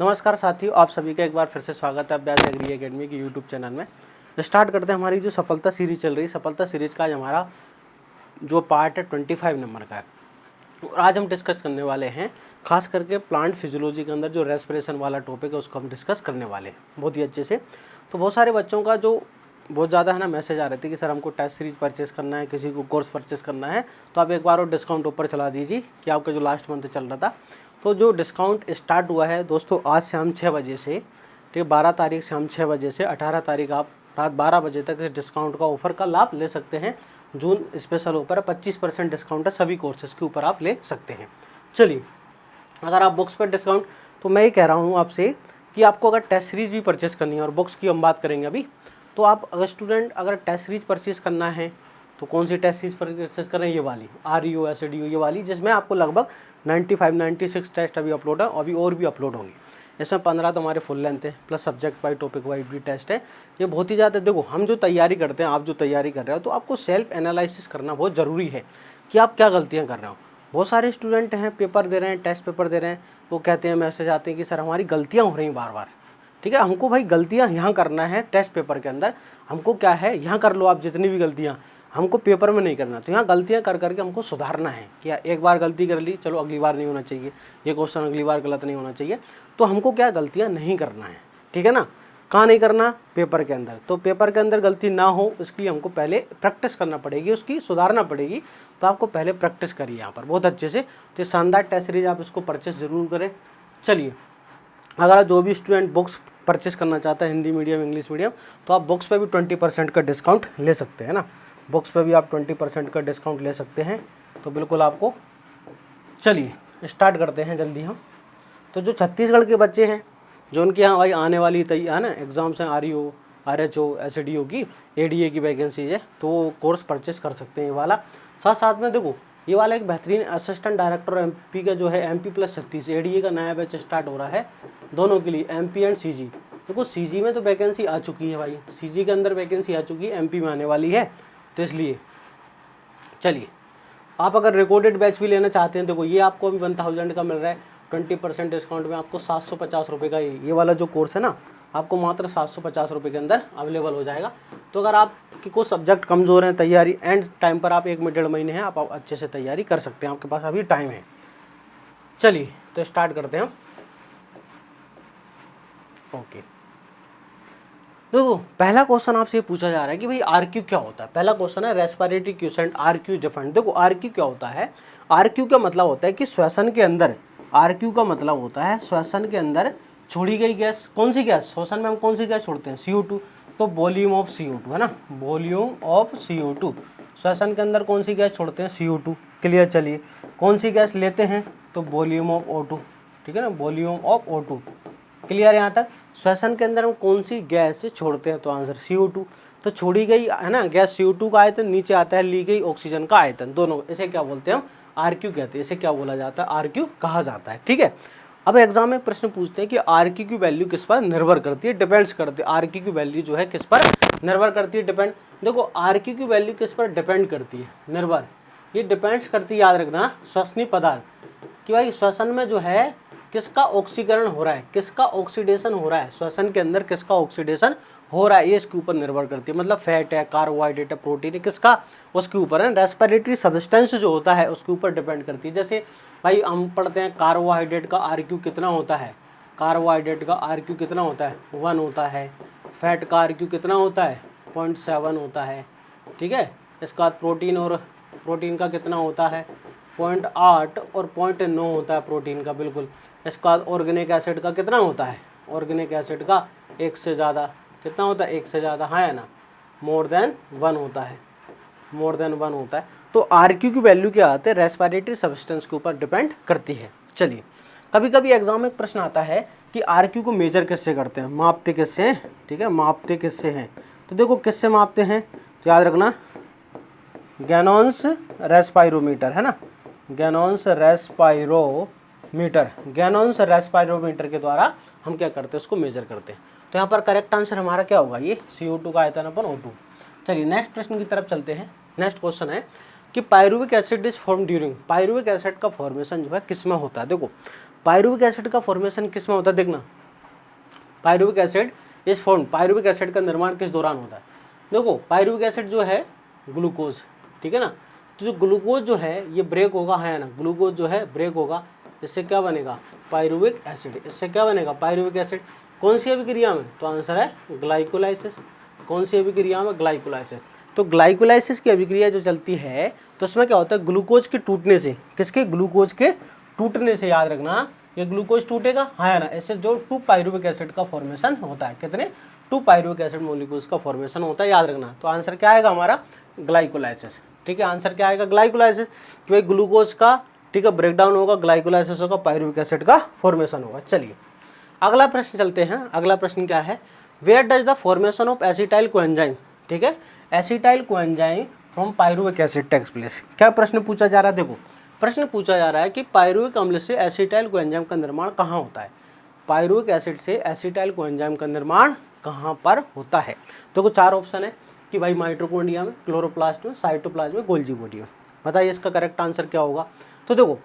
नमस्कार साथियों, आप सभी का एक बार फिर से स्वागत है अभ्यास एग्री एकेडमी की यूट्यूब चैनल में। स्टार्ट करते हैं हमारी जो सफलता सीरीज चल रही है। सफलता सीरीज का आज हमारा जो पार्ट है 25 नंबर का है। और आज हम डिस्कस करने वाले हैं खास करके प्लांट फिजियोलॉजी के अंदर जो रेस्पिरेशन वाला टॉपिक है उसको हम डिस्कस करने वाले हैं बहुत ही अच्छे से। तो बहुत सारे बच्चों का जो बहुत ज़्यादा है ना मैसेज आ रहे थे कि सर हमको टेस्ट सीरीज परचेस करना है, किसी को कोर्स परचेस करना है, तो आप एक बार और डिस्काउंट ऊपर चला दीजिए कि आपका जो लास्ट मंथ चल रहा था। तो जो डिस्काउंट स्टार्ट हुआ है दोस्तों आज शाम 6 बजे से, ठीक है, 12 तारीख शाम 6 बजे से 18 तारीख आप रात 12 बजे तक इस डिस्काउंट का ऑफर का लाभ ले सकते हैं। जून स्पेशल ऑफर है, 25% डिस्काउंट है, सभी कोर्सेज के ऊपर आप ले सकते हैं। चलिए, अगर आप बुक्स पर डिस्काउंट, तो मैं ये कह रहा हूँ आपसे कि आपको अगर टेस्ट सीरीज भी परचेस करनी है और बुक्स की हम बात करेंगे अभी, तो आप अगर स्टूडेंट अगर टेस्ट सीरीज परचेस करना है तो कौन सी टेस्ट सीरीज परचेस करें? ये वाली REO SDO ये वाली, जिसमें आपको लगभग 96 टेस्ट अभी अपलोड है, अभी और भी अपलोड होंगे। इसमें 15 तो हमारे फुल लेंथ है, plus subject wise topic wise भी टेस्ट है। ये बहुत ही ज़्यादा, देखो हम जो तैयारी करते हैं, आप जो तैयारी कर रहे हो, तो आपको सेल्फ एनालिसिस करना बहुत ज़रूरी है कि आप क्या गलतियाँ कर रहे हो। बहुत सारे स्टूडेंट हैं, पेपर दे रहे हैं, टेस्ट पेपर दे रहे हैं, वो कहते हैं, मैसेज आते हैं कि सर हमारी गलतियाँ हो रही हैं बार बार। ठीक है, हमको भाई गलतियाँ यहाँ करना है टेस्ट पेपर के अंदर, हमको क्या है यहाँ कर लो आप जितनी भी गलतियाँ, हमको पेपर में नहीं करना। तो यहाँ गलतियाँ कर करके हमको सुधारना है कि एक बार गलती कर ली, चलो अगली बार नहीं होना चाहिए, ये क्वेश्चन अगली बार गलत नहीं होना चाहिए। तो हमको क्या गलतियाँ नहीं करना है, ठीक है ना। कहाँ नहीं करना? पेपर के अंदर। तो पेपर के अंदर गलती ना हो इसके लिए हमको पहले प्रैक्टिस करना पड़ेगी, उसकी सुधारना पड़ेगी। तो आपको पहले प्रैक्टिस करिए यहाँ पर बहुत अच्छे से। तो शानदार टेस्ट सीरीज आप इसको परचेस ज़रूर करें। चलिए, अगर जो भी स्टूडेंट बुक्स परचेस करना चाहता है, हिंदी मीडियम इंग्लिश मीडियम, तो आप बुक्स पे भी 20% का डिस्काउंट ले सकते हैं ना। बुक्स पे भी आप 20% का डिस्काउंट ले सकते हैं। तो बिल्कुल आपको, चलिए स्टार्ट करते हैं जल्दी हम। तो जो छत्तीसगढ़ के बच्चे हैं, जो उनके यहाँ भाई आने वाली है ना एग्ज़ाम्स हैं, REO RHO SDO की, ADA की वैकेंसी है, तो वो कोर्स परचेस कर सकते हैं ये वाला। साथ साथ में देखो ये वाला एक बेहतरीन असिस्टेंट डायरेक्टर MP का जो है MP+36 ADA का नया बैच स्टार्ट हो रहा है दोनों के लिए, MP एंड CG। देखो CG में तो वैकेंसी आ चुकी है भाई, CG के अंदर वैकेंसी आ चुकी है, MP में आने वाली है, तो इसलिए चलिए आप अगर रिकॉर्डेड बैच भी लेना चाहते हैं, देखो ये आपको अभी 1000 का मिल रहा है 20% डिस्काउंट में, आपको 750 रुपये का ये वाला जो कोर्स है ना, आपको मात्र 750 रुपये के अंदर अवेलेबल हो जाएगा। तो अगर आपके कुछ सब्जेक्ट कमज़ोर हैं, तैयारी एंड टाइम पर आप 1 में 1.5 महीने हैं, आप अच्छे से तैयारी कर सकते हैं, आपके पास अभी टाइम है। चलिए तो स्टार्ट करते हैं। ओके, देखो पहला क्वेश्चन आपसे ये पूछा जा रहा है कि भाई RQ क्या होता है। पहला क्वेश्चन है रेस्पिरेटरी क्वेश्चन, RQ डिफरेंट। देखो RQ क्या होता है? RQ का मतलब होता है कि श्वसन के अंदर, RQ का मतलब होता है श्वसन के अंदर छोड़ी गई गैस। कौन सी गैस? श्वसन में हम कौन सी गैस छोड़ते हैं? CO2। तो वॉल्यूम ऑफ CO2 है ना, वॉल्यूम ऑफ CO2। श्वसन के अंदर कौन सी गैस छोड़ते हैं? CO2। क्लियर। चलिए, कौन सी गैस लेते हैं? तो वॉल्यूम ऑफ O2, ठीक है ना, वॉल्यूम ऑफ O2। क्लियर यहाँ तक? श्वसन के अंदर हम कौन सी गैस छोड़ते हैं? तो आंसर CO2। तो छोड़ी गई है ना गैस CO2 का आयतन, नीचे आता है ली गई ऑक्सीजन का आयतन, दोनों, इसे क्या बोलते हैं हम? RQ कहते हैं। इसे क्या बोला जाता है? RQ कहा जाता है, ठीक है। अब एग्जाम में प्रश्न पूछते हैं कि RQ की वैल्यू किस पर निर्भर करती है? डिपेंड्स करती है। RQ की वैल्यू जो है किस पर निर्भर करती है? डिपेंड। देखो RQ की वैल्यू किस पर डिपेंड करती है? निर्भर। ये डिपेंड्स करती है, याद रखना, श्वसनीय पदार्थ कि भाई श्वसन में जो है किसका ऑक्सीकरण हो रहा है, किसका ऑक्सीडेशन हो रहा है, श्वसन के अंदर किसका ऑक्सीडेशन हो रहा है, ये इसके ऊपर निर्भर करती है। मतलब फैट है, कार्बोहाइड्रेट है, प्रोटीन है, किसका? उसके ऊपर है। रेस्पिरेटरी सब्सटेंस जो होता है उसके ऊपर डिपेंड करती है। जैसे भाई हम पढ़ते हैं कार्बोहाइड्रेट का RQ कितना होता है? कार्बोहाइड्रेट का RQ कितना होता है? 1 होता है। फैट का RQ कितना होता है? 0.7 होता है, ठीक है। इसका प्रोटीन, और प्रोटीन का कितना होता है? 0.8 और 0.9 होता है प्रोटीन का, बिल्कुल। इसका ऑर्गेनिक एसिड का कितना होता है? ऑर्गेनिक एसिड का 1 से ज़्यादा, कितना होता है? 1 से ज़्यादा, है ना, मोर देन 1 होता है, मोर देन 1 होता है। तो RQ की वैल्यू क्या आती है? रेस्पिरेटरी सब्सटेंस के ऊपर डिपेंड करती है। चलिए, कभी कभी एग्जाम में प्रश्न आता है कि RQ को मेजर किससे करते हैं, मापते किससे हैं, ठीक है, मापते किससे हैं। तो देखो किससे मापते हैं, तो याद रखना गैनॉन्स रेस्पायरोमीटर, है ना, गैनॉन्स रेस्पायरोमीटर, गैनॉन्स रेस्पायरोमीटर के द्वारा हम क्या करते हैं? उसको मेजर करते हैं। तो यहाँ पर करेक्ट आंसर हमारा क्या होगा? ये CO2 का आयतन अपन O2। चलिए नेक्स्ट प्रश्न की तरफ चलते हैं। नेक्स्ट क्वेश्चन है कि pyruvic acid is form during, pyruvic acid का फॉर्मेशन जो है किस में होता है? देखो पायरुविक एसिड का फॉर्मेशन किस में होता है, देखना pyruvic acid is form, pyruvic acid का निर्माण किस दौरान होता है। देखो पायरुविक एसिड जो है ग्लूकोज, ठीक है ना, तो जो ग्लूकोज जो है ये ब्रेक होगा, है ना, ग्लूकोज जो है ब्रेक होगा, इससे क्या बनेगा पायरुविक एसिड, इससे क्या बनेगा पायरुविक एसिड। कौन सी अभिक्रिया में, तो आंसर है ग्लाइकोलाइसिस, कौन सी अभिक्रिया में, ग्लाइकोलाइसिस। तो ग्लाइकोलाइसिस की अभिक्रिया जो चलती है तो उसमें क्या होता है, ग्लूकोज के टूटने से, किसके, ग्लूकोज के टूटने से, याद रखना ये ग्लूकोज टूटेगा, है ना, इससे जो 2 पायरुविक एसिड का फॉर्मेशन होता है, कितने 2 पायरुविक एसिड मॉलिक्यूल्स का फॉर्मेशन होता है, याद रखना। तो आंसर क्या आएगा हमारा ग्लाइकोलाइसिस, ठीक है, आंसर क्या आएगा ग्लाइकोलाइसिस, कि भाई ग्लूकोज का, ठीक है, ब्रेकडाउन होगा, ग्लाइकोलाइसिस होगा, पायरुविक एसिड का फॉर्मेशन होगा। चलिए अगला प्रश्न चलते हैं, अगला प्रश्न क्या है, where does the formation of acetyl coenzyme, ठीक है, acetyl coenzyme from pyruvic acid takes place. क्या प्रश्न पूछा जा रहा है, देखो प्रश्न पूछा जा रहा है कि पायरुविक अम्ल से एसिटाइल कोएंजाइम का निर्माण कहाँ होता है, पायरुविक एसिड से एसिटाइल कोएंजाइम का निर्माण कहाँ पर होता है। देखो 4 ऑप्शन है कि भाई माइटोकॉन्ड्रिया में, क्लोरोप्लास्ट में, साइटोप्लाज्म में, गोल्जी बॉडी में। बताइए इसका करेक्ट आंसर क्या होगा। तो देखो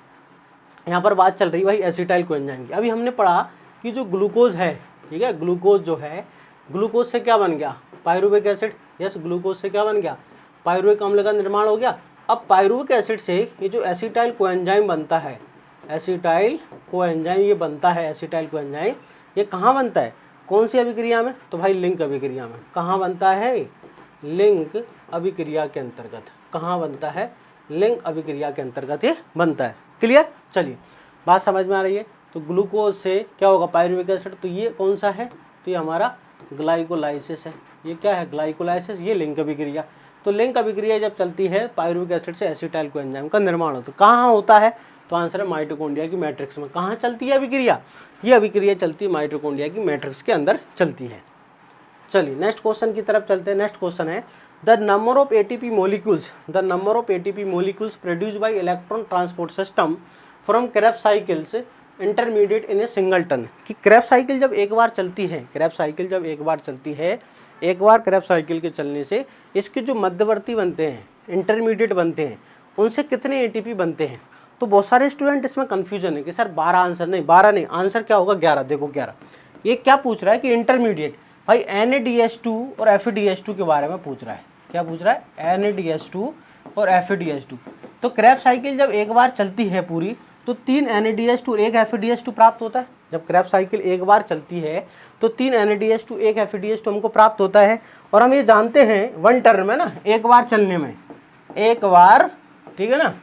यहाँ पर बात चल रही है भाई एसिटाइल कोएंजाइम की। अभी हमने पढ़ा कि जो ग्लूकोज है, ठीक है, ग्लूकोज जो है, ग्लूकोज से क्या बन गया पायरुविक एसिड, यस ग्लूकोज से क्या बन गया पायरुविक अम्ल का निर्माण हो गया। अब पायरुविक एसिड से ये जो एसिटाइल कोएंजाइम बनता है, एसिटाइल कोएंजाइम ये बनता है, एसिटाइल कोएंजाइम ये कहाँ बनता है, कौन सी अभिक्रिया में, तो भाई लिंक अभिक्रिया में। कहाँ बनता है, लिंक अभिक्रिया के अंतर्गत, कहाँ बनता है, लिंक अभिक्रिया के अंतर्गत ये बनता है। क्लियर, चलिए बात समझ में आ रही है। तो ग्लूकोज से क्या होगा पायरुविक एसिड, तो ये कौन सा है, तो ये हमारा ग्लाइकोलाइसिस है, ये क्या है ग्लाइकोलाइसिस, ये लिंक अभिक्रिया। तो लिंक अभिक्रिया जब चलती है पायरुविक एसिड से एसिटाइल कोएंजाइम का निर्माण होता है, कहाँ होता है, तो आंसर है माइटोकॉन्ड्रिया की मैट्रिक्स में। कहाँ चलती है अभिक्रिया, ये अभिक्रिया चलती है माइटोकॉन्ड्रिया की मैट्रिक्स के अंदर चलती है। चलिए नेक्स्ट क्वेश्चन की तरफ चलते हैं। नेक्स्ट क्वेश्चन है the number of ATP molecules, the number of ATP molecules produce by electron transport system from Krebs cycles intermediate in a single turn. कि क्रेब्स साइकिल जब एक बार चलती है, क्रेब्स साइकिल जब एक बार चलती है, एक बार क्रेब्स साइकिल के चलने से इसके जो मध्यवर्ती बनते हैं, इंटरमीडिएट बनते हैं, उनसे कितने एटीपी बनते हैं। तो बहुत सारे स्टूडेंट इसमें कंफ्यूजन है कि सर 12 आंसर नहीं, 12 नहीं, आंसर क्या होगा 11। देखो 11, ये क्या पूछ रहा है कि इंटरमीडिएट, भाई NaDH2 और FeDH2 के बारे में पूछ रहा है। क्या पूछ रहा है, NaDH2 और FeDH2। तो क्रेब्स साइकिल जब एक बार चलती है पूरी तो 3 NaDH2 और 1 FeDH2 प्राप्त होता है। जब क्रेब्स साइकिल एक बार चलती है तो 3 NaDH2 1 FeDH2 हमको प्राप्त होता है। और हम ये जानते हैं वन टर्न में ना, एक बार चलने में, एक बार, ठीक है ना,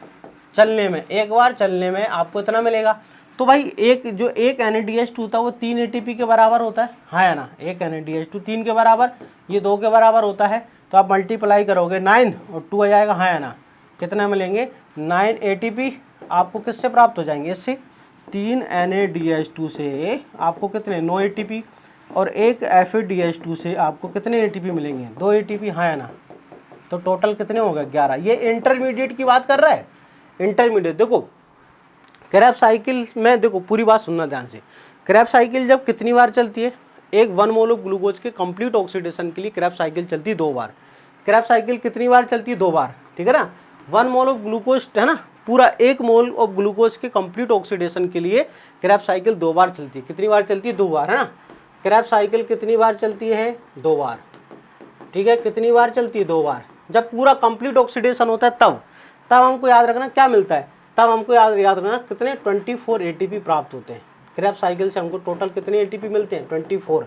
चलने में, एक बार चलने में आपको इतना मिलेगा। तो भाई एक जो 1 NaDH2 था वो 3 ATP के बराबर होता है, हाँ है ना, 1 NaDH2 3 के बराबर, ये 2 के बराबर होता है। तो आप मल्टीप्लाई करोगे 9 और 2 आ जाएगा, हाँ है ना, कितना मिलेंगे 9 ATP आपको किससे प्राप्त हो जाएंगे, इससे 3 NaDH2 से आपको कितने 9 ATP और 1 FeDH2 से आपको कितने ATP मिलेंगे 2 ATP, हाँ है ना। तो टोटल कितने हो गए 11। ये इंटरमीडिएट की बात कर रहा है, इंटरमीडिएट। देखो क्रेब्स साइकिल में, देखो पूरी बात सुनना ध्यान से, क्रेब्स साइकिल जब कितनी बार चलती है, एक 1 मोल ऑफ ग्लूकोज के कंप्लीट ऑक्सीडेशन के लिए क्रेब्स साइकिल चलती है 2 बार। क्रेब्स साइकिल कितनी बार चलती है 2 बार, ठीक है ना। 1 मोल ऑफ ग्लूकोज है ना, पूरा 1 मोल ऑफ ग्लूकोज के कंप्लीट ऑक्सीडेशन के लिए क्रेब्स साइकिल 2 बार चलती है। कितनी बार चलती है 2 बार, है ना। क्रेब्स साइकिल कितनी बार चलती है 2 बार, ठीक है, कितनी बार चलती है 2 बार। जब पूरा कंप्लीट ऑक्सीडेशन होता है तब हमको याद रखना क्या मिलता है, तब हमको याद रखना कितने 24 ATP प्राप्त होते हैं। क्रेब्स साइकिल से हमको टोटल कितने ATP मिलते हैं 24।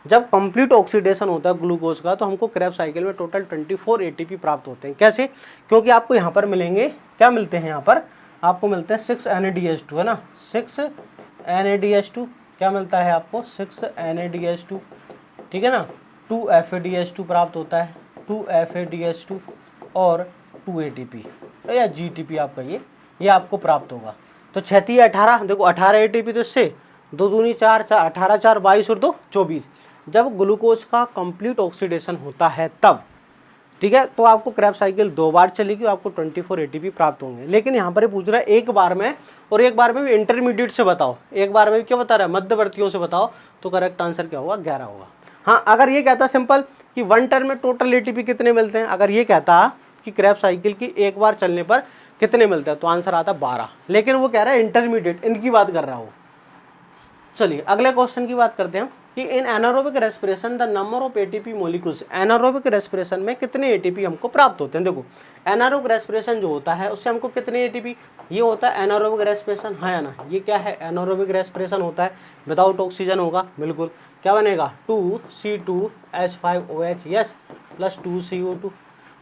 जब कंप्लीट ऑक्सीडेशन होता है ग्लूकोज का तो हमको क्रेब्स साइकिल में टोटल 24 ATP प्राप्त होते हैं। कैसे, क्योंकि आपको यहाँ पर मिलेंगे, क्या मिलते हैं यहाँ पर आपको मिलते हैं 6 NaDH2, है ना, 6 NaDH2 क्या मिलता है आपको 6 NaDH2, ठीक है ना। 2 FeDH2 प्राप्त होता है, 2 FeDH2 और 2 ATP या GTP आपका ये आपको प्राप्त होगा। तो 6 18, देखो 18 ATP, तो इससे 2 दूनी 4, 18 4 22 और 2 24। जब ग्लूकोज का कंप्लीट ऑक्सीडेशन होता है तब, ठीक है, तो आपको क्रेब्स साइकिल 2 बार चलेगी, आपको 24 ATP प्राप्त होंगे। लेकिन यहाँ पर ये पूछ रहा है एक बार में, और एक बार में भी इंटरमीडिएट से बताओ, एक बार में भी क्या बता रहा है मध्यवर्तियों से बताओ। तो करेक्ट आंसर क्या होगा 11 होगा। हाँ, अगर ये कहता सिंपल कि 1 टर्न में टोटल ATP कितने मिलते हैं, अगर ये कहता कि क्रेब्स साइकिल की एक बार चलने पर कितने मिलते हैं, तो आंसर आता 12। लेकिन वो कह रहा है इंटरमीडिएट, इनकी बात कर रहा हो, चलिए अगले क्वेश्चन की बात करते हैं कि इन anaerobic respiration the number of ATP molecules, anaerobic respiration में कितने एटीपी हमको प्राप्त होते हैं। देखो एनारोबिक रेस्पिरेशन जो होता है उससे हमको कितने एटीपी, ये होता है एनारोबिक रेस्पिरेशन, हाँ या ना, ये क्या है एनारोबिक रेस्पिरेशन होता है, विदाउट ऑक्सीजन होगा, बिल्कुल। क्या बनेगा 2C2H5OH यस प्लस 2CO2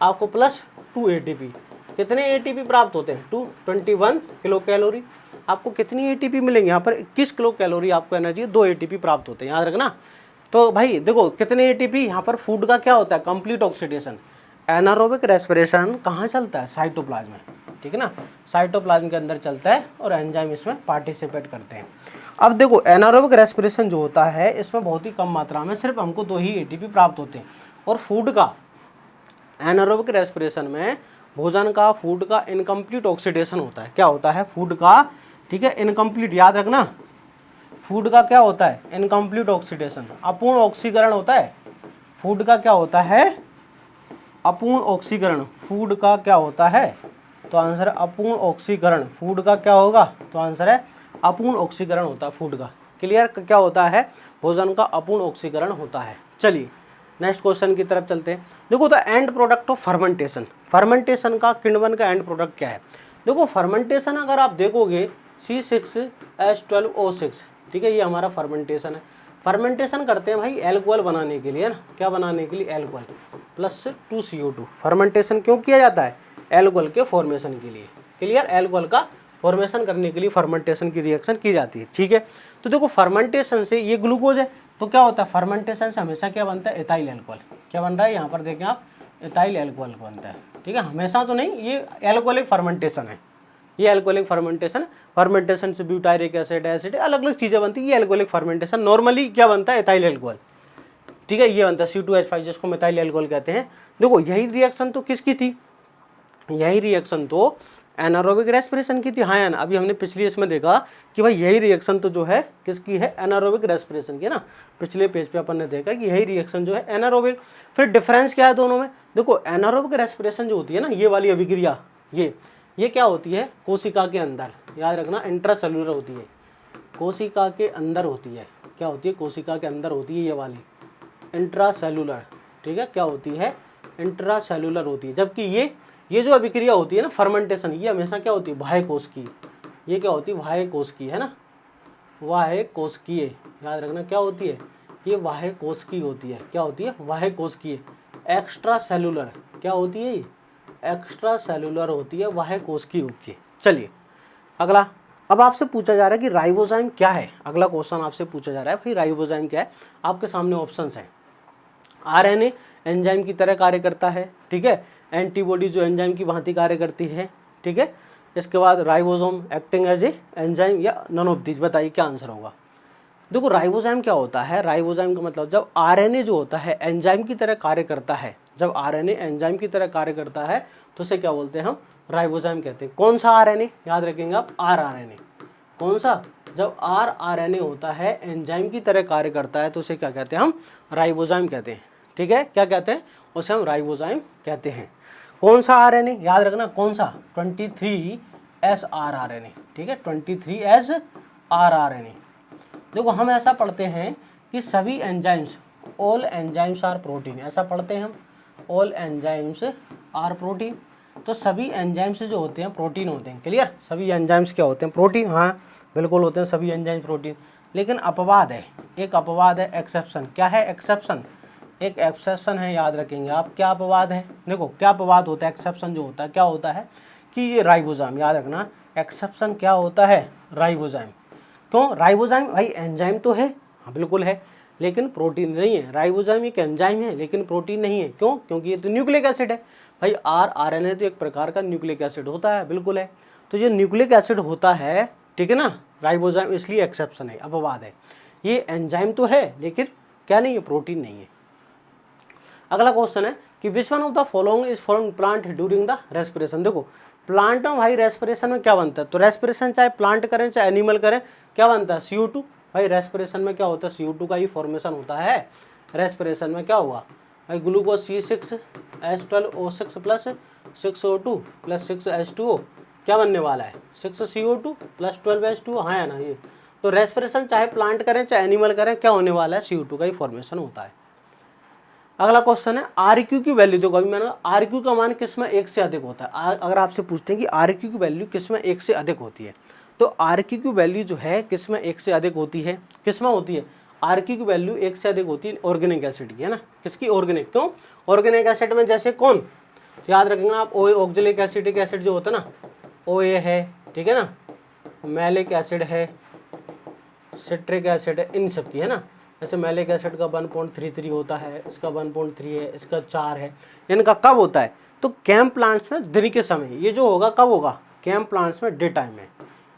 आपको प्लस 2 एटीपी, कितने एटीपी प्राप्त होते हैं 221 किलो कैलोरी। आपको कितनी एटीपी मिलेंगे यहाँ पर 21 किलो कैलोरी आपको एनर्जी, 2 एटीपी प्राप्त होते हैं, याद रखना। तो भाई देखो कितने एटीपी यहाँ पर, फूड का क्या होता है कंप्लीट ऑक्सीडेशन। एनारोबिक रेस्पिरेशन कहाँ चलता है साइटोप्लाज्म में, ठीक है ना, साइटोप्लाज्म के अंदर चलता है और एंजाइम इसमें पार्टिसिपेट करते हैं। अब देखो एनारोबिक रेस्पिरेशन जो होता है इसमें बहुत ही कम मात्रा में सिर्फ हमको 2 ही एटीपी प्राप्त होते हैं। और फूड का एनारोबिक रेस्पिरेशन में भोजन का, फूड का इनकम्प्लीट ऑक्सीडेशन होता है। क्या होता है फूड का, ठीक है, इनकम्प्लीट, याद रखना फूड का क्या होता है इनकम्प्लीट ऑक्सीडेशन, अपूर्ण ऑक्सीकरण होता है। फूड का क्या होता है अपूर्ण ऑक्सीकरण, फूड का क्या होता है, तो आंसर है अपूर्ण ऑक्सीकरण। फूड का क्या होगा, तो आंसर है अपूर्ण ऑक्सीकरण होता है फूड का। क्लियर, क्या होता है भोजन का अपूर्ण ऑक्सीकरण होता है। चलिए नेक्स्ट क्वेश्चन की तरफ चलते हैं। देखो the end product of fermentation, fermentation का किण्वन का एंड प्रोडक्ट क्या है। देखो फर्मेंटेशन अगर आप देखोगे C6H12O6, ठीक है, ये हमारा फर्मेंटेशन है। फर्मेंटेशन करते हैं भाई एल्कोहल बनाने के लिए, है ना, क्या बनाने के लिए एल्कोहल प्लस 2CO2। फर्मेंटेशन क्यों किया जाता है, एल्कोहल के फॉर्मेशन के लिए। क्लियर, एल्कोहल का फॉर्मेशन करने के लिए फर्मेंटेशन की रिएक्शन की जाती है, ठीक है। तो देखो फर्मेंटेशन से ये ग्लूकोज है, तो क्या होता है फर्मेंटेशन से हमेशा क्या बनता है एथाइल एल्कोहल। क्या बन रहा है यहाँ पर देखें आप, एथाइल एल्कोहल बनता है, ठीक है, हमेशा तो नहीं, ये एल्कोहलिक फर्मेंटेशन है, ये एल्कोहलिक फर्मेंटेशन। फर्मेंटेशन से ब्यूटायरिक एसिड, एसिड अलग अलग चीज़ें बनती है, ये एल्कोहलिक फर्मेंटेशन। नॉर्मली क्या बनता है एथाइल एल्कोहल, ठीक है, ये बनता है C2H5 जिसको मेथाइल एल्कोहल कहते हैं। देखो यही रिएक्शन तो किसकी थी, यही रिएक्शन तो एनारोबिक रेस्पिरेशन की थी, हाँ या ना। अभी हमने पिछली इसमें देखा कि भाई यही रिएक्शन तो जो है किसकी है एनारोबिक रेस्पिरेशन की, ना, पिछले पेज पे अपन ने देखा कि यही रिएक्शन जो है एनारोबिक। फिर डिफरेंस क्या है दोनों में, देखो एनारोबिक रेस्पिरेशन जो होती है ना, ये वाली अभिक्रिया, ये क्या होती है कोशिका के अंदर, याद रखना इंट्रासेलुलर होती है, कोशिका के अंदर होती है। क्या होती है कोशिका के अंदर होती है, ये वाली इंट्रासेलुलर, ठीक है, क्या होती है इंट्रासेलुलर होती है। जबकि ये जो अभिक्रिया होती है ना फर्मेंटेशन, ये हमेशा क्या होती है बाह्य कोश की, ये क्या होती है बाह्य कोश की, है ना, बाह्य कोशिकीय, याद रखना क्या होती है ये बाह्य कोश की होती है। क्या होती है बाह्य कोशिकीय, एक्स्ट्रा सेलुलर, क्या होती है ये एक्स्ट्रा सेलुलर होती है, बाह्य कोश की होती है। चलिए अगला, अब आपसे पूछा जा रहा है कि राइबोजाइम क्या है। अगला क्वेश्चन आपसे पूछा जा रहा है भाई राइबोजाइम क्या है। आपके सामने ऑप्शंस हैं, आरएनए एंजाइम की तरह कार्य करता है, ठीक है, एंटीबॉडी जो एंजाइम की भांति कार्य करती है, ठीक है। इसके बाद ribosome acting as a enzyme, या नन ऑफ दीज, बताइए क्या आंसर होगा। देखो राइबोजाइम क्या होता है, राइबोजाइम का मतलब जब आरएनए जो होता है एंजाइम की तरह कार्य करता है, जब आरएनए एंजाइम की तरह कार्य करता है तो उसे क्या बोलते हैं हम राइबोजाइम कहते हैं। कौन सा आरएनए, याद रखेंगे आप आरआरएनए, कौन सा, जब आरआरएनए होता है एंजाइम की तरह कार्य करता है तो उसे क्या कहते हैं हम राइबोजाइम कहते हैं, ठीक है, क्या कहते हैं उसे हम राइबोजाइम कहते हैं। कौन सा आरएनए, याद रखना कौन सा 23S आरआरएनए, ठीक है 23S आरआरएनए। देखो हम ऐसा पढ़ते हैं कि सभी enzymes, all enzymes are protein, ऐसा पढ़ते हैं हम ऑल एंजाइम्स आर प्रोटीन। तो सभी एंजाइम्स जो होते हैं प्रोटीन होते हैं। क्लियर, सभी एंजाइम्स क्या होते हैं प्रोटीन, हाँ बिल्कुल होते हैं सभी एंजाइम्स प्रोटीन। लेकिन अपवाद है, एक अपवाद है, एक्सेप्शन। क्या है एक्सेप्शन, एक एक्सेप्शन है, याद रखेंगे आप। क्या अपवाद है, देखो क्या अपवाद होता है, एक्सेप्शन जो होता है क्या होता है कि ये राइबोजाइम, याद रखना एक्सेप्शन क्या होता है राइबोजाइम। क्यों, राइबोजाइम भाई एंजाइम तो है, हाँ बिल्कुल है, लेकिन प्रोटीन नहीं है। राइबोजाइम एक एंजाइम है लेकिन प्रोटीन नहीं है। क्यों, क्योंकि ये तो न्यूक्लिक एसिड है भाई। आरएनए तो एक प्रकार का न्यूक्लिक एसिड होता है, बिल्कुल है। तो ये न्यूक्लिक एसिड होता है, ठीक है ना, राइबोजाइम, इसलिए एक्सेप्शन है, अपवाद है। ये एंजाइम तो है लेकिन क्या नहीं है, प्रोटीन नहीं है। अगला क्वेश्चन है कि विच one of the following is form plant during the respiration. देखो प्लांट में भाई रेस्पिरेशन में क्या बनता है, तो रेस्पिरेशन चाहे प्लांट करें चाहे एनिमल करें क्या बनता है CO2। भाई रेस्पिरेशन में क्या होता है CO2 का ही फॉर्मेशन होता है। रेस्पिरेशन में क्या हुआ भाई glucose C6H12O6 plus 6O2 plus 6H2O क्या बनने वाला है 6CO2 प्लस 12H2O, हाँ या ना, ये तो रेस्पिरेशन चाहे प्लांट करें चाहे एनिमल करें, क्या होने वाला है, CO2 का ही फॉर्मेशन होता है। अगला क्वेश्चन है RQ की वैल्यू। देखो अभी मैंने RQ का मान किस में 1 से अधिक होता है। अगर आपसे पूछते हैं कि RQ की वैल्यू किस में 1 से अधिक होती है, तो RQ की वैल्यू जो है किस में 1 से अधिक होती है, किस में होती है, RQ की वैल्यू 1 से अधिक होती है ऑर्गेनिक एसिड की, है ना। किसकी, ऑर्गेनिक। क्यों, ऑर्गेनिक एसिड में जैसे कौन, तो याद रखेंगे आप, ऑक्जेलिक एसिटिक एसिड जो होता है ना, OA है, ठीक है ना, मैलिक एसिड है, सिट्रिक एसिड है, इन सब की, है ना। जैसे मैलिक एसिड का 1.33 होता है, इसका 1.3 है, इसका 4 है। इनका कब होता है, तो कैंप प्लांट्स में दिन के समय। ये जो होगा कब होगा, कैंप प्लांट्स में डे टाइम में।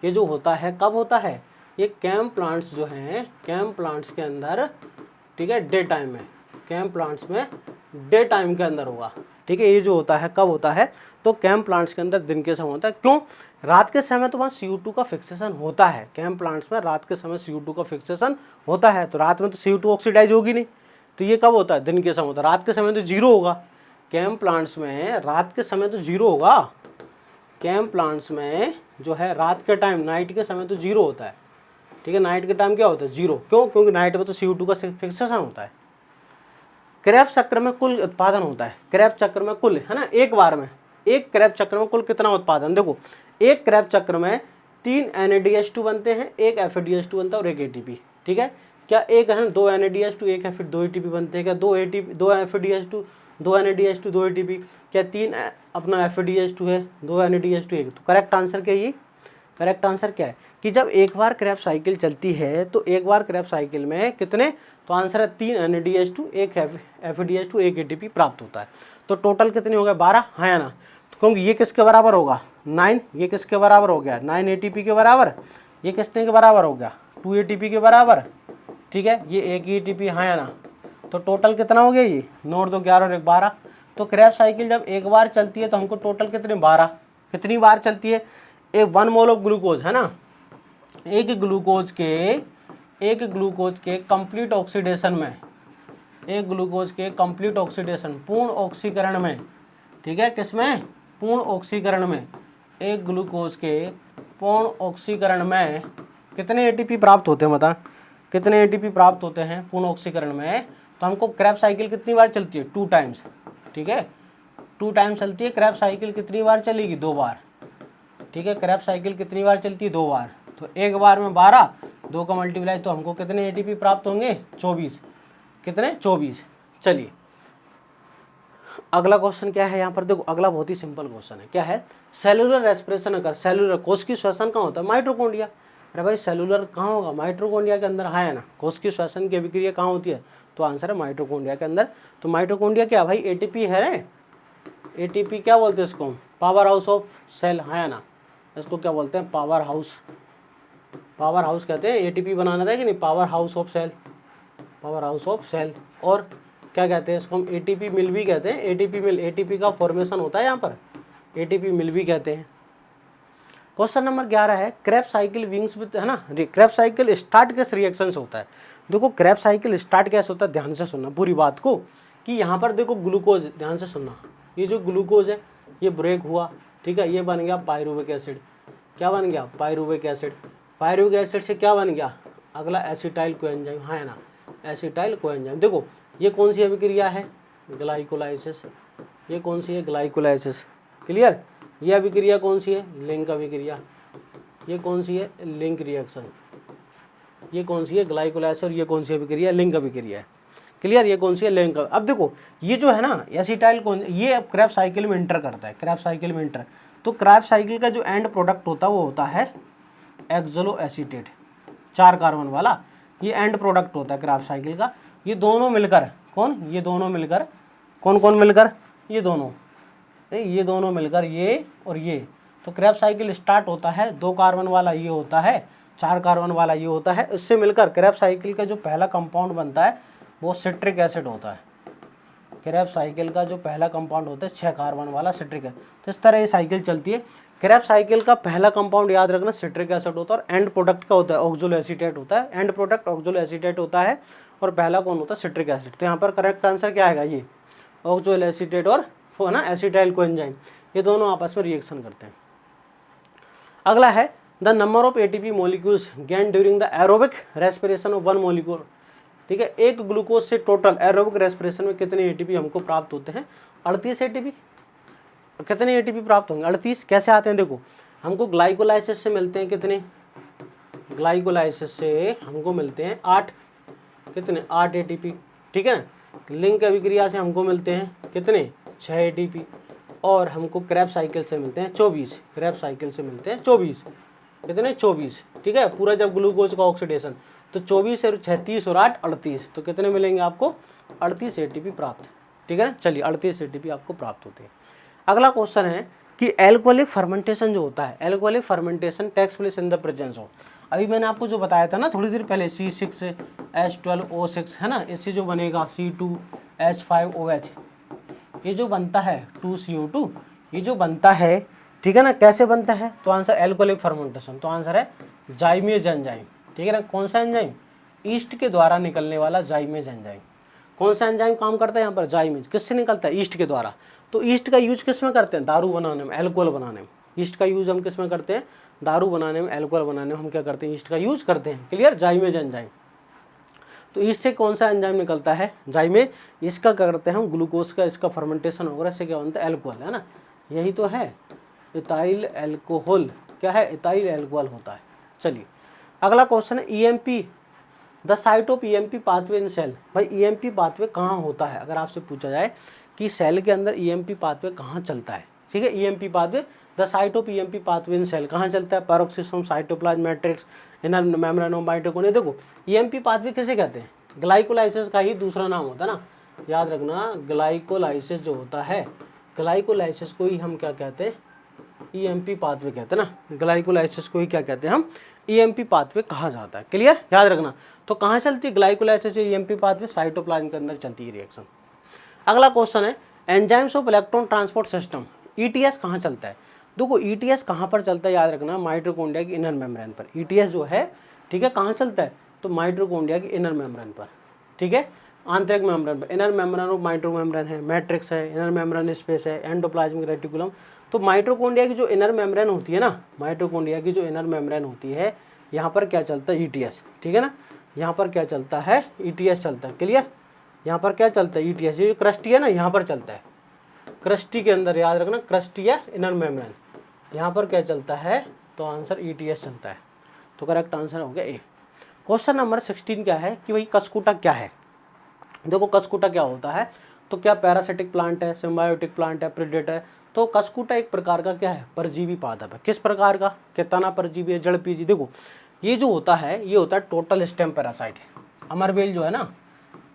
ये जो होता है कब होता है, ये कैंप प्लांट्स जो हैं, कैंप प्लांट्स के अंदर, ठीक है, डे टाइम में, कैंप प्लांट्स में डे टाइम के अंदर होगा, ठीक है। ये जो होता है कब होता है, तो कैंप प्लांट्स के अंदर दिन के समय होता है। क्यों, रात के समय तो वहाँ CO2 का फिक्सेशन होता है, कैंप प्लांट्स में रात के समय CO2 का फिक्सेशन होता है, तो रात में तो CO2 ऑक्सीडाइज होगी नहीं, तो ये कब होता है, दिन के समय होता है। रात के समय तो जीरो होगा, कैंप प्लांट्स में रात के समय तो जीरो होगा, कैंप प्लांट्स में जो है रात के टाइम, नाइट के समय तो जीरो होता है, ठीक है। नाइट के टाइम क्या होता है, जीरो। क्यों, क्योंकि नाइट में तो CO2 का फिक्सेशन होता है। क्रेब्स चक्र में कुल उत्पादन होता है, क्रेब्स चक्र में कुल, है ना, एक बार में, एक क्रेब्स चक्र में कुल कितना उत्पादन, देखो एक क्रेब्स चक्र में 3 NADH2 बनते हैं, एक FADH2 बनता है और एक ATP, ठीक है। क्या एक है 2 NADH2 एक है, फिर 2 ATP बनते हैं, क्या 2 FADH2 2 NADH2 2 ATP, क्या 3 अपना FADH2 है, 2 NADH2 1। तो करेक्ट आंसर क्या है, ये करेक्ट आंसर क्या है कि जब एक बार क्रेब्स साइकिल चलती है तो एक बार क्रेब्स साइकिल में कितने, तो आंसर है 3 NADH2 एक FADH2 एक ATP प्राप्त होता है। तो टोटल कितने हो गए, 12, हाँ या ना। तो क्योंकि ये किसके बराबर होगा, 9, ये किसके बराबर हो गया, 9 ATP के बराबर, ये किसके के बराबर हो गया, 2 ATP के बराबर, ठीक है, ये एक ही ATP, हाँ या ना। तो टोटल कितना हो गया, ये नोट दो 11 और 1 12। तो क्रेब्स साइकिल जब एक बार चलती है तो हमको टोटल कितने, 12, कितनी बार चलती है, एक 1 मोल ऑफ ग्लूकोज, है ना, एक ग्लूकोज के कंप्लीट ऑक्सीडेशन में, एक ग्लूकोज के कंप्लीट ऑक्सीडेशन, पूर्ण ऑक्सीकरण में, ठीक है, किसमें, पूर्ण ऑक्सीकरण में, एक ग्लूकोज के पूर्ण ऑक्सीकरण में कितने ATP प्राप्त होते हैं, बता कितने ATP प्राप्त होते हैं पूर्ण ऑक्सीकरण में। तो हमको क्रेब्स साइकिल कितनी बार चलती है, 2 टाइम्स, ठीक है, 2 टाइम्स चलती है। क्रेब्स साइकिल कितनी बार चलेगी, 2 बार, ठीक है। क्रेब्स साइकिल कितनी बार चलती है, 2 बार। तो एक बार में 12, 2 का मल्टीप्लाई, तो हमको कितने ATP प्राप्त होंगे, 24, कितने, 24। चलिए अगला क्वेश्चन क्या है यहाँ पर, देखो अगला बहुत ही सिंपल क्वेश्चन है, क्या है, सेलुलर रेस्पिरेशन अगर, सेलुलर कोशिकीय श्वसन कहाँ होता है, माइटोकॉन्ड्रिया। अरे भाई सेलुलर कहाँ होगा, माइटोकॉन्ड्रिया के अंदर, हाँ है ना। कोशिकीय श्वसन की अभिक्रिया कहाँ होती है, तो आंसर है माइटोकॉन्ड्रिया के अंदर। तो माइटोकॉन्ड्रिया क्या भाई, ATP है, ATP क्या बोलते हैं इसको, पावर हाउस ऑफ सेल, है ना, इसको क्या बोलते हैं, पावर हाउस, पावर हाउस कहते हैं। ATP बनाना था कि नहीं, power house of cell, power house of cell. और क्या कहते हैं इसको हम, ATP मिल भी कहते हैं, ATP मिल, ATP का फॉर्मेशन होता है यहाँ पर, ATP मिल भी कहते हैं। क्वेश्चन नंबर 11 है, क्रेब्स साइकिल विंग्स विद, है ना, क्रेब्स साइकिल स्टार्ट कैसे रिएक्शन से होता है। देखो क्रेब्स साइकिल स्टार्ट कैसे होता है, ध्यान से सुनना पूरी बात को, कि यहाँ पर देखो ग्लूकोज, ध्यान से सुनना, ये जो ग्लूकोज है ये ब्रेक हुआ, ठीक है, ये बन गया पायरुविक एसिड, क्या बन गया, पायरुविक एसिड। पायरुविक एसिड से क्या बन गया, अगला एसिटाइल कोएंजाइम, हाँ है ना, एसिटाइल कोएंजाइम। देखो ये कौन सी अभिक्रिया है, ग्लाइकोलाइसिस, ये कौन सी है, ग्लाइकोलाइसिस, क्लियर। ये अभिक्रिया कौन सी है, लिंक अभिक्रिया, ये कौन सी है, लिंक रिएक्शन, ये कौन सी है, ग्लाइकोलाइसिस, और ये कौन सी अभिक्रिया, लिंक अभिक्रिया है, क्लियर। ये कौन सी है, लिंक। अब देखो ये जो है ना एसिटाइल कौन, ये अब क्रेब्स साइकिल में इंटर करता है, क्रेब्स साइकिल में इंटर। तो क्रेब्स साइकिल का जो एंड प्रोडक्ट होता है वो होता है एक्सोलो एसीटेट, 4 कार्बन वाला, ये एंड प्रोडक्ट होता है क्रेब्स साइकिल का। ये दोनों मिलकर, कौन, ये दोनों मिलकर, कौन कौन मिलकर, ये दोनों, ये दोनों मिलकर, ये और ये। तो क्रेब्स साइकिल स्टार्ट होता है 2 कार्बन वाला ये होता है, 4 कार्बन वाला ये होता है। इससे मिलकर क्रेब्स साइकिल का जो पहला कंपाउंड बनता है वो सिट्रिक एसिड होता है। क्रेब्स साइकिल का जो पहला कंपाउंड होता है 6 कार्बन वाला सिट्रिक एसिड। तो इस तरह ये साइकिल चलती है। क्रेब्स साइकिल का पहला कंपाउंड याद रखना सिट्रिक एसिड होता है, और एंड प्रोडक्ट का होता है ऑक्सोलो एसीटेट होता है, एंड प्रोडक्ट ऑक्सोलो एसीटेट होता है, और पहला कौन होता है, सिट्रिक एसिड। तो यहाँ पर करेक्ट आंसर क्या आएगा, ये ऑक्सोलो एसीटेट और ना एसिटाइल कोएंजाइम, ये दोनों आपस में रिएक्शन करते हैं। अगला है the number of ATP molecules gain during the aerobic respiration of one molecule. ठीक है, एक ग्लूकोज से टोटल एरोबिक रेस्पिरेशन में कितने एटीपी हमको प्राप्त होते हैं? 38 एटीपी। कितने एटीपी प्राप्त होंगे? 38। कैसे आते हैं? देखो, हमको ग्लाइकोलाइसिस से मिलते हैं कितने? ग्लाइकोलाइसिस से हमको मिलते हैं 8। कितने? 8 एटीपी। ठीक है ना। लिंक अभिक्रिया से हमको मिलते हैं कितने? 6 एटीपी। और हमको क्रैब साइकिल से मिलते हैं 24। क्रैब साइकिल से मिलते हैं 24। कितने? 24। ठीक है, पूरा जब ग्लूकोज का ऑक्सीडेशन, तो 24 और 36 और 8 38, तो कितने मिलेंगे आपको? 38 एटीपी प्राप्त। ठीक है ना। चलिए, 38 एटीपी आपको प्राप्त होते हैं। अगला क्वेश्चन है कि एल्कोहलिक फर्मेंटेशन जो होता है, alcoholic fermentation takes place in the presence of, अभी मैंने आपको जो बताया था ना थोड़ी देर पहले, C6H12O6 है ना, इससे जो बनेगा C2H5OH, ये जो बनता है 2CO2, ये जो बनता है, ठीक है ना, कैसे बनता है? तो आंसर एल्कोहलिक फर्मेंटेशन, तो आंसर है जाइमेज एंजाइम। ठीक है ना। कौन सा एंजाइम? ईस्ट के द्वारा निकलने वाला जाइमेज एंजाइम। कौन सा एंजाइम काम करता है यहाँ पर? जाइमेज। किससे निकलता है? ईस्ट के द्वारा। तो ईस्ट का यूज किस में करते हैं? दारू बनाने में, अल्कोहल बनाने में। ईस्ट का यूज हम किस में करते हैं? दारू बनाने में, अल्कोहल बनाने में हम क्या करते हैं? ईस्ट का यूज करते हैं। क्लियर? जाइमेज एंजाइम। तो इससे कौन सा एंजाइम निकलता है? जाइमेज। इसका क्या करते हैं हम? ग्लूकोज का इसका फर्मेंटेशन होगा, इससे क्या बनता है? अल्कोहल, है ना। यही तो है इथाइल अल्कोहल। क्या है? इथाइल अल्कोहल होता है। चलिए, अगला क्वेश्चन है EMP, the site of EMP pathway in cell. भाई ईएमपी पाथवे कहाँ होता है? अगर आपसे पूछा जाए कि सेल के अंदर ईएमपी पाथवे कहाँ चलता है, ठीक है, EMP pathway, the site of EMP pathway in cell कहाँ चलता है? Peroxisome, cytoplasm, matrix, inner membrane of mitochondria. देखो, ईएमपी पाथवे किसे कहते हैं? ग्लाइकोलाइसिस का ही दूसरा नाम होता है ना, याद रखना। ग्लाइकोलाइसिस जो होता है, ग्लाइकोलाइसिस को ही हम क्या कहते हैं? ईएमपी पाथवे कहते हैं ना। ग्लाइकोलाइसिस को ही क्या कहते हैं हम? ईएमपी पाथवे कहा जाता है। क्लियर? याद रखना। तो कहाँ चलती है ग्लाइकोलाइसिस से ईएमपी पाथवे? साइटोप्लाज्म के अंदर चलती है रिएक्शन। अगला क्वेश्चन है enzymes of electron transport system, ETS कहाँ चलता है? देखो, ईटीएस कहाँ पर चलता है? याद रखना, माइटोकॉन्ड्रिया की इनर मेम्ब्रेन पर। ईटीएस जो है, ठीक है, कहाँ चलता है? तो माइटोकॉन्ड्रिया की इनर मेम्ब्रेन पर। ठीक है, आंतरिक मेम्ब्रेन पर। इनर मेम्ब्रेन ऑफ माइटोमेम्ब्रेन है, मैट्रिक्स है, इनर मेम्ब्रेन स्पेस है, एंडोप्लाज्मिक रेटिकुलम। तो माइटोकॉन्ड्रिया की जो इनर मेम्ब्रेन होती है ना, माइटोकॉन्ड्रिया की जो इनर मेम्ब्रेन होती है, यहाँ पर क्या चलता है? ईटीएस। ठीक है ना। यहाँ पर क्या चलता है? ईटीएस चलता है। क्लियर? यहाँ पर क्या चलता है? ईटीएस। ये जो क्रस्टी है ना, यहाँ पर चलता है। क्रस्टी के अंदर, याद रखना, क्रस्टी या इनर मेम्ब्रेन, यहाँ पर क्या चलता है? तो आंसर ईटीएस चलता है। तो करेक्ट आंसर हो गया ए। क्वेश्चन नंबर 16 क्या है कि भाई कस्कुटा क्या है? देखो, कस्कुटा क्या होता है? तो क्या पैरासिटिक प्लांट है, सिम्बायोटिक प्लांट है, प्रेडेटर है? तो कस्कुटा एक प्रकार का क्या है? परजीवी पादप है। किस प्रकार का? कि तना परजीवी है, जड़ पीजी। देखो, ये जो होता है, ये होता है टोटल स्टेम पैरासाइट। अमरबेल जो है ना,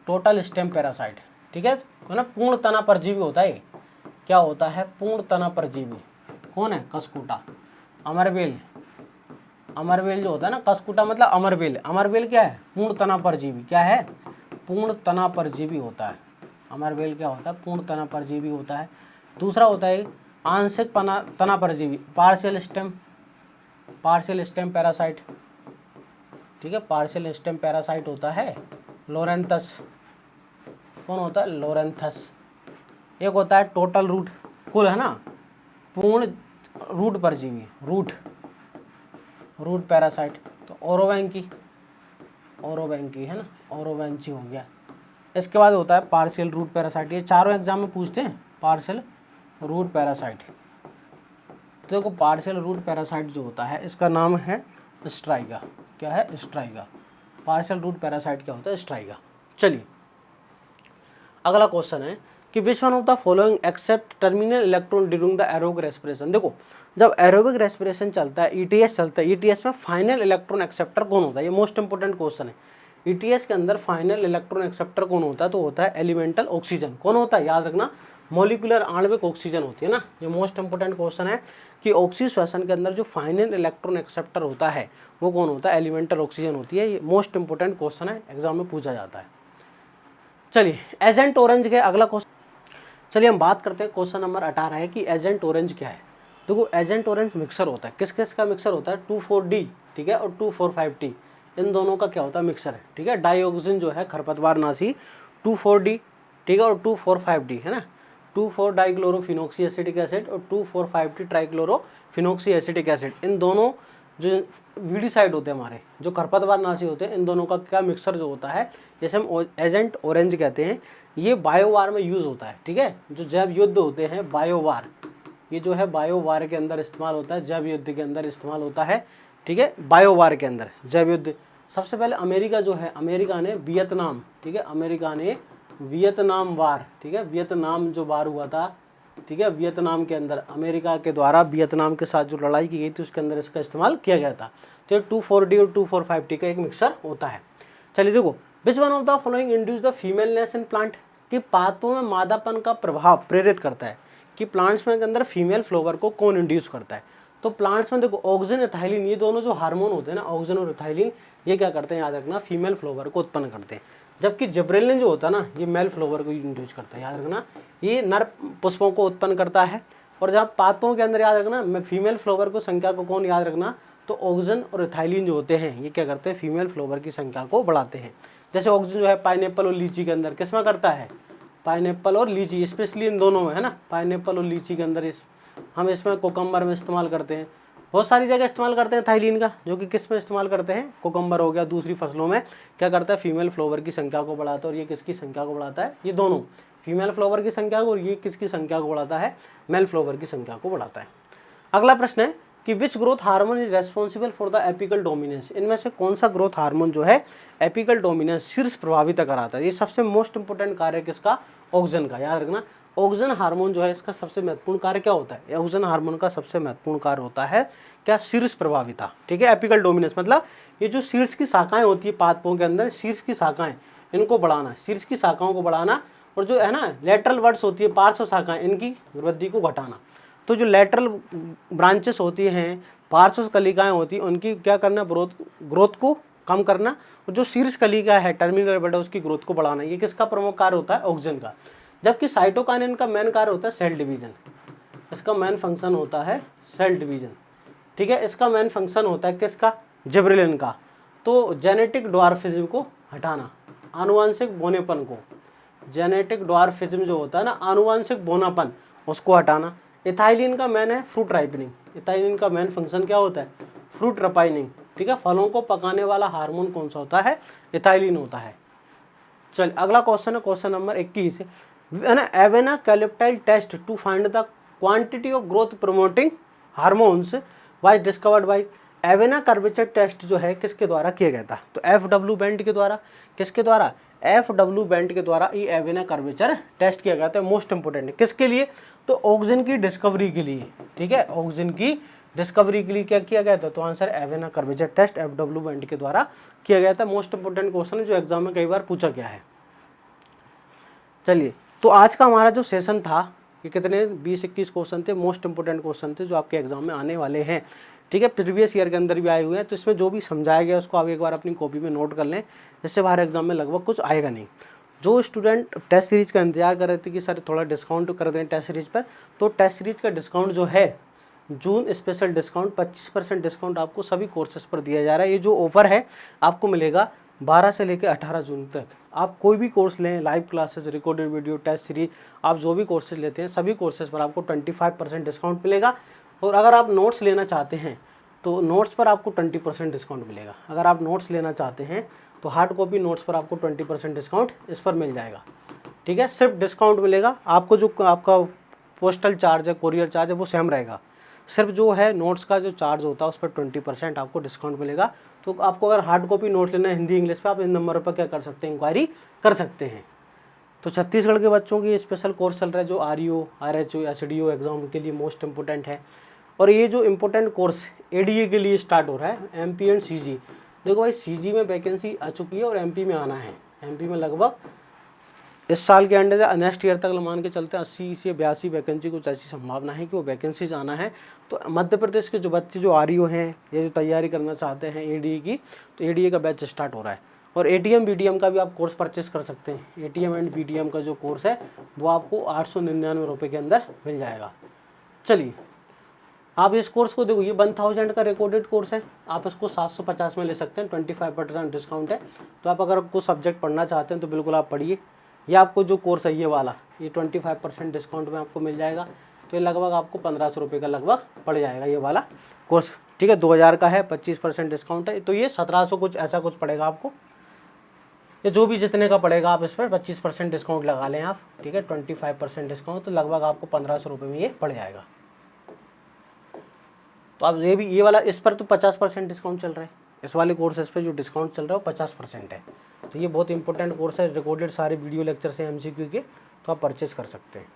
टोटल स्टेम पैरासाइट। ठीक है ना। पूर्ण तना परजीवी होता है। क्या होता है? पूर्ण तना परजीवी। कौन है? कस्कुटा। अमरबेल, अमरबेल जो होता है ना, कस्कुटा मतलब अमरबेल। अमरबेल क्या है? पूर्ण तना परजीवी। क्या है? पूर्ण तना परजीवी होता है। अमरबेल क्या होता है? पूर्ण तना परजीवी होता है। दूसरा होता है आंशिक तना परजीवी, पार्शियल स्टेम पैरासाइट। ठीक है, पार्शियल स्टेम पैरासाइट होता है लोरेंथस। कौन होता है? लोरेंथस। एक होता है टोटल रूट, कुल, है ना, पूर्ण रूट परजीवी, रूट पैरासाइट। तो ओरोवेंकी है ना, ओरोवेंची हो गया। इसके बाद होता है पार्शियल रूट पैरासाइट। ये चारों एग्जाम में पूछते हैं, पार्शियल रूट पैरासाइट। तो देखो, पार्शियल रूट पैरासाइट जो होता है, इसका नाम है स्ट्राइगा। क्या है? स्ट्राइगा। पार्शियल रूट पैरासाइट क्या होता है? स्ट्राइगा। चलिए, अगला क्वेश्चन है कि विच one of the following except terminal electron during the aerobic respiration. देखो, जब एरोबिक रेस्पिरेशन चलता है, ईटीएस चलता है, ईटीएस में फाइनल इलेक्ट्रॉन एक्सेप्टर कौन होता है? ये मोस्ट इंपोर्टेंट क्वेश्चन है। ईटीएस के अंदर फाइनल इलेक्ट्रॉन एक्सेप्टर कौन होता है? तो होता है एलिमेंटल ऑक्सीजन। कौन होता है? याद रखना, मॉलिक्यूलर आणविक ऑक्सीजन होती है ना। ये मोस्ट इंपोर्टेंट क्वेश्चन है कि ऑक्सीश्वसन के अंदर जो फाइनल इलेक्ट्रॉन एक्सेप्टर होता है वो कौन होता है? एलिमेंटल ऑक्सीजन होती है। ये मोस्ट इंपोर्टेंट क्वेश्चन है, एग्जाम में पूछा जाता है। चलिए, एजेंट ऑरेंज के अगला क्वेश्चन, चलिए हम बात करते हैं। क्वेश्चन नंबर 18 है कि एजेंट ऑरेंज क्या है? देखो, एजेंट ऑरेंज मिक्सर होता है। किस किस का मिक्सर होता है? 2,4-D, ठीक है, और 2,4,5-T, इन दोनों का क्या होता है? मिक्सर है। ठीक है, डाइऑक्सिन जो है खरपतवारनाशी 2,4-D, ठीक है, और 2,4,5-D, है ना। 2,4-डाइक्लोरोफिनॉक्सी एसिटिक एसिड और 2,4,5-T ट्राइक्लोरोफिनॉक्सी एसिटिक एसिड, इन दोनों जो वीडिसाइड होते हैं हमारे, जो खरपतवार नाशी होते हैं, इन दोनों का क्या मिक्सर जो होता है, जैसे हम एजेंट ऑरेंज कहते हैं, ये बायोवार में यूज़ होता है। ठीक है, जो जैव युद्ध होते हैं बायोवार, ये जो है बायोवार के अंदर इस्तेमाल होता है, जैव युद्ध के अंदर इस्तेमाल होता है। ठीक है, बायोवार के अंदर जैव युद्ध। सबसे पहले अमेरिका जो है, अमेरिका ने वियतनाम, ठीक है, अमेरिका ने वियतनाम वार, ठीक है, वियतनाम जो वार हुआ था, ठीक है, वियतनाम के अंदर अमेरिका के द्वारा वियतनाम के साथ जो लड़ाई की गई थी उसके अंदर इसका इस्तेमाल किया गया था। तो ये 2,4-D और 2,4,5-T का एक मिक्सर होता है। चलिए देखो, which one of the following induce the femaleness in plant, कि पादपों में मादापन का प्रभाव प्रेरित करता है, कि प्लांट्स में के अंदर फीमेल फ्लावर को कौन इंड्यूस करता है। तो प्लांट्स में देखो ऑक्सिन एथाइलिन, ये दोनों जो हार्मोन होते हैं ना, ऑक्सिन और एथाइलिन, ये क्या करते हैं याद रखना, फीमेल फ्लावर को उत्पन्न करते हैं। जबकि जिब्रेलिन जो होता है ना, ये मेल फ्लावर को इंड्यूस करता है, याद रखना, ये नर पुष्पों को उत्पन्न करता है। और जब पादपों के अंदर याद रखना, फीमेल फ्लावर को संख्या को कौन याद रखना, तो ऑक्सिन और एथाइलिन जो होते हैं ये क्या करते हैं, फीमेल फ्लावर की संख्या को बढ़ाते हैं। जैसे ऑक्सिन जो है पाइनएप्पल और लीची के अंदर किसमें करता है, पाइनएप्पल और लीची, स्पेशली इन दोनों में है ना, पाइनएप्पल और लीची के अंदर हम इसमें कोकम्बर में इस्तेमाल करते हैं, बहुत सारी जगह इस्तेमाल करते हैं थाइलिन का, जो कि किस में इस्तेमाल करते हैं, कोकम्बर हो गया, दूसरी फसलों में क्या करता है, फीमेल फ्लावर की संख्या को बढ़ाता है। और ये किसकी संख्या को बढ़ाता है, ये दोनों फीमेल फ्लावर की संख्या को, और ये किसकी संख्या को बढ़ाता है, मेल फ्लावर की संख्या को बढ़ाता है। अगला प्रश्न है कि which growth hormone is responsible for the apical dominance, इनमें से कौन सा ग्रोथ हार्मोन जो है एपिकल डोमिनेंस शीर्ष प्रभावित कराता है। ये सबसे मोस्ट इंपोर्टेंट कार्य किसका, ऑक्सिन का, याद रखना। ऑक्सिन हार्मोन जो है इसका सबसे महत्वपूर्ण कार्य क्या होता है, ऑक्सिन हार्मोन का सबसे महत्वपूर्ण कार्य होता है क्या, शीर्ष प्रभाविता। ठीक है, एपिकल डोमिनेंस मतलब ये जो शीर्ष की शाखाएं होती है पादपों के अंदर, शीर्ष की शाखाएं, इनको बढ़ाना, शीर्ष की शाखाओं को बढ़ाना, और जो है ना लेटरल वर्ड्स होती है, पार्श्व शाखाएं, इनकी वृद्धि को घटाना। तो जो लेटरल ब्रांचेस होती हैं, पार्श्व कलिकाएं होती हैं, उनकी क्या करना, ग्रोथ को कम करना, और जो शीर्ष कलिका है टर्मिनल बर्ड, उसकी ग्रोथ को बढ़ाना। ये किसका प्रमुख कार्य होता है, ऑक्सिन का। जबकि साइटोकाइनिन का मेन कार्य होता है सेल डिवीजन, इसका मेन फंक्शन होता है सेल डिवीजन। ठीक है, इसका मेन फंक्शन होता है किसका, जिब्रेलिन का। तो जेनेटिक ड्वार्फिज्म को हटाना, आनुवंशिक बोनेपन को, जेनेटिक ड्वार्फिज्म जो होता है ना, आनुवंशिक बोनापन, उसको हटाना। इथाइलिन का मेन है फ्रूट राइपनिंग, इथाइलिन का मेन फंक्शन क्या होता है, फ्रूट रपाइनिंग। ठीक है, फलों को पकाने वाला हार्मोन कौन सा होता है, इथाइलिन होता है। चल अगला क्वेश्चन है क्वेश्चन नंबर 21 है ना, avena coleoptile test to find the quantity of growth promoting hormones was discovered by, avena curvature test जो है किसके द्वारा किया गया था, तो FW बेंट के द्वारा, किसके द्वारा, FW बेंट के द्वारा ये एवेना कर्वेचर टेस्ट किया गया था। मोस्ट इंपोर्टेंट किसके लिए, तो ऑक्सिन की डिस्कवरी के लिए। ठीक है, ऑक्सिन की डिस्कवरी के लिए क्या किया गया था, तो answer Avena curvature test FW Went के द्वारा किया गया था। मोस्ट इंपोर्टेंट क्वेश्चन है जो एग्जाम में कई बार पूछा गया है। चलिए, तो आज का हमारा जो सेशन था ये कितने 20-21 क्वेश्चन थे, मोस्ट इंपोर्टेंट क्वेश्चन थे जो आपके एग्जाम में आने वाले हैं। ठीक है, प्रीवियस ईयर के अंदर भी आए हुए हैं, तो इसमें जो भी समझाया गया उसको आप एक बार अपनी कॉपी में नोट कर लें, इससे बाहर एग्जाम में लगभग कुछ आएगा नहीं। जो स्टूडेंट टेस्ट सीरीज का इंतजार कर रहे थे कि सर थोड़ा डिस्काउंट कर दें टेस्ट सीरीज पर, तो टेस्ट सीरीज का डिस्काउंट जो है जून स्पेशल डिस्काउंट 25% डिस्काउंट आपको सभी कोर्सेज पर दिया जा रहा है। ये जो ऑफर है आपको मिलेगा 12 से लेकर 18 जून तक। आप कोई भी कोर्स लें, live classes, recorded video, test series, आप जो भी कोर्सेज लेते हैं सभी कोर्सेज पर आपको 25% डिस्काउंट मिलेगा। और अगर आप नोट्स लेना चाहते हैं तो नोट्स पर आपको 20% डिस्काउंट मिलेगा। अगर आप नोट्स लेना चाहते हैं तो हार्ड कॉपी नोट्स पर आपको 20% डिस्काउंट इस पर मिल जाएगा। ठीक है, सिर्फ डिस्काउंट मिलेगा आपको, जो आपका पोस्टल चार्ज है, कोरियर चार्ज है, वो सेम रहेगा। सिर्फ जो है नोट्स का जो चार्ज होता है उस पर 20% आपको डिस्काउंट मिलेगा। तो आपको अगर हार्ड कॉपी नोट्स लेना है हिंदी इंग्लिश पे, आप इन नंबर पर क्या कर सकते हैं, इंक्वायरी कर सकते हैं। तो छत्तीसगढ़ के बच्चों की स्पेशल कोर्स चल रहा है जो REO, RHO, SDO एग्जाम के लिए मोस्ट इंपोर्टेंट है। और ये जो इम्पोर्टेंट कोर्स ADA के लिए स्टार्ट हो रहा है, MP एंड CG। देखो भाई, CG में वैकेंसी आ चुकी है और MP में आना है। MP में लगभग इस साल के एंड से नेक्स्ट ईयर तक मान के चलते हैं 80 से 82 वैकेंसी, कुछ ऐसी संभावना है कि वो वैकेंसीज आना है। तो मध्य प्रदेश के जो बच्चे जो REO हैं या जो तैयारी करना चाहते हैं ADA की, तो ADA का बैच स्टार्ट हो रहा है। और ATM BTM का भी आप कोर्स परचेस कर सकते हैं। ATM एंड BTM का जो कोर्स है वो आपको 899 रुपये के अंदर मिल जाएगा। चलिए, आप इस कोर्स को देखो, ये 1000 का रिकॉर्डेड कोर्स है, आप इसको 750 में ले सकते हैं, 25% डिस्काउंट है। तो आप अगर कोई सब्जेक्ट पढ़ना चाहते हैं तो बिल्कुल आप पढ़िए। ये आपको जो कोर्स है ये वाला, ये 25% डिस्काउंट में आपको मिल जाएगा। तो ये लगभग आपको 1500 रुपये का लगभग पड़ जाएगा ये वाला कोर्स। ठीक है, 2000 का है, 25% डिस्काउंट है, तो ये 1700 कुछ ऐसा कुछ पड़ेगा आपको, ये जो भी जितने का पड़ेगा आप इस पर 25% डिस्काउंट लगा लें आप, ठीक है, 25% डिस्काउंट, तो लगभग आपको 1500 रुपये में ये पड़ जाएगा। तो आप ये वाला इस पर तो 50% डिस्काउंट चल रहा है, इस वाले कोर्सेज पे जो डिस्काउंट चल रहा है वो 50% है। तो ये बहुत इंपॉर्टेंट कोर्स है, रिकॉर्डेड सारे वीडियो लेक्चर से MCQ के, तो आप परचेज कर सकते हैं।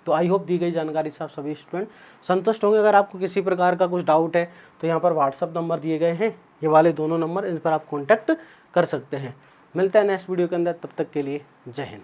तो आई होप दी गई जानकारी से आप सभी स्टूडेंट संतुष्ट होंगे। अगर आपको किसी प्रकार का कुछ डाउट है तो यहाँ पर व्हाट्सअप नंबर दिए गए हैं, ये वाले दोनों नंबर, इन पर आप कॉन्टैक्ट कर सकते हैं। मिलते हैं नेक्स्ट वीडियो के अंदर, तब तक के लिए जय हिंद।